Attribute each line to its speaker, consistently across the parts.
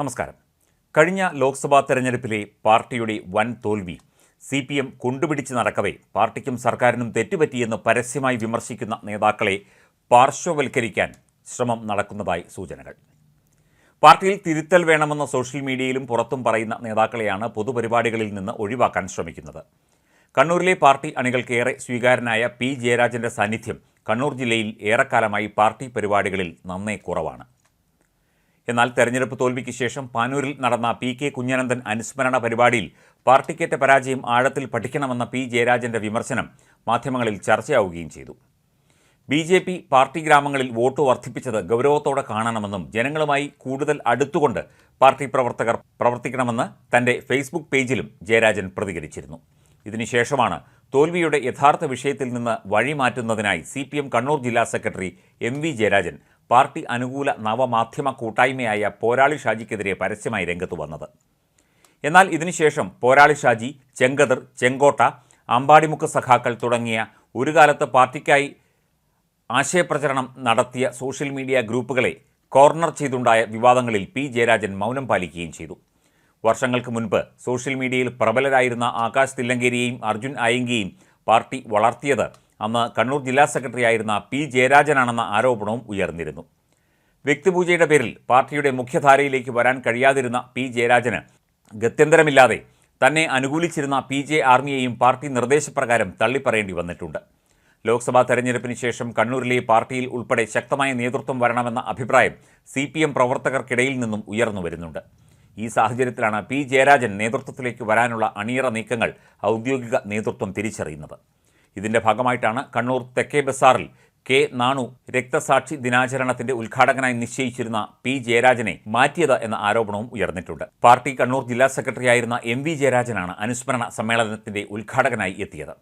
Speaker 1: നമസ്കാരം. കഴിഞ്ഞ ലോക്സഭാ തെരഞ്ഞെടുപ്പിലെ പാർട്ടിയുടെ വൻ തോൽവി CPM കൊണ്ടുപിടിച്ച് നടക്കവേ പാർട്ടിക്കും സർക്കാരിനും തെറ്റുപറ്റിയെന്ന് പരസ്യമായി വിമർശിക്കുന്ന നേതാക്കളെ പാർശ്വവൽക്കരിക്കാൻ ശ്രമം നടക്കുന്നതായി സൂചനകൾ. പാർട്ടിയിൽ തിരുത്തൽ വേണമെന്ന സോഷ്യൽ മീഡിയയിലും പുറത്തും പറയുന്ന നേതാക്കളെയാണ് പൊതുപരിപാടികളിൽ നിന്ന് ഒഴിവാക്കാൻ ശ്രമിക്കുന്നത്. കണ്ണൂരിലെ പാർട്ടി അണികൾക്കേറെ സ്വീകാര്യനായ P. ജയരാജന്റെ സാന്നിധ്യം കണ്ണൂർ ജില്ലയിൽ ഏറെക്കാലമായി പാർട്ടി പരിപാടികളിൽ നന്നേ കുറവാണ്. എന്നാൽ തെരഞ്ഞെടുപ്പ് തോൽവിക്ക് ശേഷം പാനൂരിൽ നടന്ന PK കുഞ്ഞനന്ദൻ അനുസ്മരണ പരിപാടിയിൽ പാർട്ടിക്കേറ്റ പരാജയം ആഴത്തിൽ പഠിക്കണമെന്ന P. ജയരാജന്റെ വിമർശനം മാധ്യമങ്ങളിൽ ചർച്ചയാവുകയും ചെയ്തു. BJP പാർട്ടി ഗ്രാമങ്ങളിൽ വോട്ട് വർദ്ധിപ്പിച്ചത് ഗൗരവത്തോടെ കാണണമെന്നും ജനങ്ങളുമായി കൂടുതൽ അടുത്തുകൊണ്ട് പാർട്ടി പ്രവർത്തകർ പ്രവർത്തിക്കണമെന്ന് തന്റെ ഫേസ്ബുക്ക് പേജിലും ജയരാജൻ പ്രതികരിച്ചിരുന്നു. ഇതിനുശേഷമാണ് തോൽവിയുടെ യഥാർത്ഥ വിഷയത്തിൽ നിന്ന് വഴിമാറ്റുന്നതിനായി CPM കണ്ണൂർ ജില്ലാ സെക്രട്ടറി MV ജയരാജൻ പാർട്ടി അനുകൂല നവമാധ്യമ കൂട്ടായ്മയായ പോരാളി ഷാജിക്കെതിരെ പരസ്യമായി രംഗത്ത് വന്നത്. എന്നാൽ ഇതിനുശേഷം പോരാളി ഷാജി, ചെങ്കതിർ, ചെങ്കോട്ട, അമ്പാടിമുക്ക് സഖാക്കൾ തുടങ്ങിയ ഒരു കാലത്ത് പാർട്ടിക്കായി ആശയപ്രചരണം നടത്തിയ സോഷ്യൽ മീഡിയ ഗ്രൂപ്പുകളെ കോർണർ ചെയ്തുണ്ടായ വിവാദങ്ങളിൽ P. ജയരാജൻ മൗനം പാലിക്കുകയും ചെയ്തു. വർഷങ്ങൾക്ക് മുൻപ് സോഷ്യൽ മീഡിയയിൽ പ്രബലരായിരുന്ന ആകാശ് തില്ലങ്കേരിയെയും അർജുൻ അയങ്കിയെയും പാർട്ടി വളർത്തിയത് അന്ന് കണ്ണൂർ ജില്ലാ സെക്രട്ടറി ആയിരുന്ന P. ജയരാജനാണെന്ന ആരോപണവും ഉയർന്നിരുന്നു. വ്യക്തിപൂജയുടെ പേരിൽ പാർട്ടിയുടെ മുഖ്യധാരയിലേക്ക് വരാൻ കഴിയാതിരുന്ന P. ജയരാജന് ഗത്യന്തരമില്ലാതെ തന്നെ അനുകൂലിച്ചിരുന്ന PJ ആർമിയെയും പാർട്ടി നിർദ്ദേശപ്രകാരം തള്ളിപ്പറയേണ്ടി വന്നിട്ടുണ്ട്. ലോക്സഭാ തെരഞ്ഞെടുപ്പിന് ശേഷം കണ്ണൂരിലെ പാർട്ടിയിൽ ഉൾപ്പെടെ ശക്തമായ നേതൃത്വം വരണമെന്ന അഭിപ്രായം CPM പ്രവർത്തകർക്കിടയിൽ നിന്നും ഉയർന്നു വരുന്നുണ്ട്. ഈ സാഹചര്യത്തിലാണ് P. ജയരാജൻ നേതൃത്വത്തിലേക്ക് വരാനുള്ള അണിയറ നീക്കങ്ങൾ ഔദ്യോഗിക നേതൃത്വം തിരിച്ചറിയുന്നത്. ഇതിന്റെ ഭാഗമായിട്ടാണ് കണ്ണൂർ തെക്കേ ബസാറിൽ K. നാണു രക്തസാക്ഷി ദിനാചരണത്തിന്റെ ഉദ്ഘാടകനായി നിശ്ചയിച്ചിരുന്ന P. ജയരാജനെ മാറ്റിയത് എന്ന ആരോപണവും ഉയർന്നിട്ടുണ്ട്. പാർട്ടി കണ്ണൂർ ജില്ലാ സെക്രട്ടറിയായിരുന്ന MV ജയരാജനാണ് അനുസ്മരണ സമ്മേളനത്തിന്റെ ഉദ്ഘാടകനായി എത്തിയത്.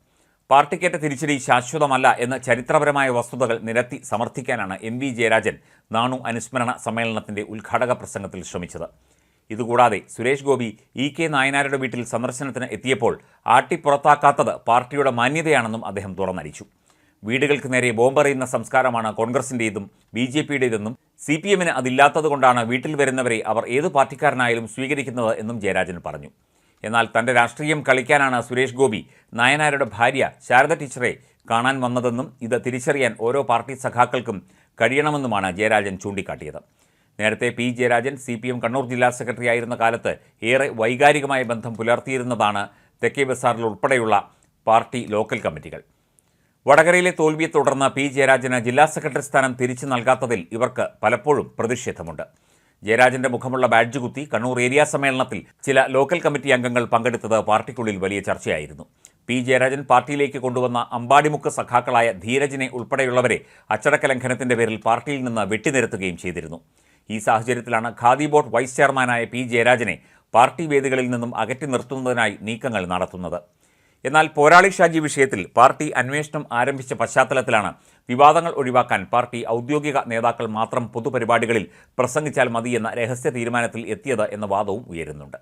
Speaker 1: പാർട്ടിക്കേറ്റ തിരിച്ചടി ശാശ്വതമല്ല എന്ന ചരിത്രപരമായ വസ്തുതകൾ നിരത്തി സമർത്ഥിക്കാനാണ് MV ജയരാജൻ നാണു അനുസ്മരണ സമ്മേളനത്തിന്റെ ഉദ്ഘാടക പ്രസംഗത്തിൽ ശ്രമിച്ചത്. ഇതുകൂടാതെ സുരേഷ് ഗോപി EK നായനാരുടെ വീട്ടിൽ സന്ദർശനത്തിന് എത്തിയപ്പോൾ ആട്ടിപ്പുറത്താക്കാത്തത് പാർട്ടിയുടെ മാന്യതയാണെന്നും അദ്ദേഹം തുറന്നടിച്ചു. വീടുകൾക്ക് നേരെ ബോംബെറിയുന്ന സംസ്കാരമാണ് കോൺഗ്രസിൻ്റേതും BJPയുടേതെന്നും CPMന് അതില്ലാത്തതുകൊണ്ടാണ് വീട്ടിൽ വരുന്നവരെ അവർ ഏത് പാർട്ടിക്കാരനായാലും സ്വീകരിക്കുന്നത് എന്നും ജയരാജൻ പറഞ്ഞു. എന്നാൽ തൻ്റെ രാഷ്ട്രീയം കളിക്കാനാണ് സുരേഷ് ഗോപി നായനാരുടെ ഭാര്യ ശാരദ ടീച്ചറെ കാണാൻ വന്നതെന്നും ഇത് തിരിച്ചറിയാൻ ഓരോ പാർട്ടി സഖാക്കൾക്കും കഴിയണമെന്നുമാണ് ജയരാജൻ ചൂണ്ടിക്കാട്ടിയത്. നേരത്തെ P. ജയരാജൻ CPM കണ്ണൂർ ജില്ലാ സെക്രട്ടറി ആയിരുന്ന കാലത്ത് ഏറെ വൈകാരികമായ ബന്ധം പുലർത്തിയിരുന്നതാണ് തെക്കേ ബസാറിൽ ഉൾപ്പെടെയുള്ള പാർട്ടി ലോക്കൽ കമ്മിറ്റികൾ. വടകരയിലെ തോൽവിയെ തുടർന്ന് P. ജയരാജന് ജില്ലാ സെക്രട്ടറി സ്ഥാനം തിരിച്ചു നൽകാത്തതിൽ ഇവർക്ക് പലപ്പോഴും പ്രതിഷേധമുണ്ട്. ജയരാജന്റെ മുഖമുള്ള ബാഡ്ജ് കുത്തി കണ്ണൂർ ഏരിയ സമ്മേളനത്തിൽ ചില ലോക്കൽ കമ്മിറ്റി അംഗങ്ങൾ പങ്കെടുത്തത് പാർട്ടിക്കുള്ളിൽ വലിയ ചർച്ചയായിരുന്നു. P. ജയരാജൻ പാർട്ടിയിലേക്ക് കൊണ്ടുവന്ന അമ്പാടിമുക്ക് സഖാക്കളായ ധീരജിനെ ഉൾപ്പെടെയുള്ളവരെ അച്ചടക്ക ലംഘനത്തിന്റെ പേരിൽ പാർട്ടിയിൽ നിന്ന് വെട്ടിനിരത്തുകയും ചെയ്തിരുന്നു. ഈ സാഹചര്യത്തിലാണ് ഖാദി ബോർഡ് വൈസ് ചെയർമാനായ P. ജയരാജനെ പാർട്ടി വേദികളിൽ നിന്നും അകറ്റി നിർത്തുന്നതിനായി നീക്കങ്ങൾ നടത്തുന്നത്. എന്നാൽ പോരാളി ഷാജി വിഷയത്തിൽ പാർട്ടി അന്വേഷണം ആരംഭിച്ച പശ്ചാത്തലത്തിലാണ് വിവാദങ്ങൾ ഒഴിവാക്കാൻ പാർട്ടി ഔദ്യോഗിക നേതാക്കൾ മാത്രം പൊതുപരിപാടികളിൽ പ്രസംഗിച്ചാൽ മതിയെന്ന രഹസ്യ തീരുമാനത്തിൽ എത്തിയത് എന്ന വാദവും ഉയരുന്നുണ്ട്.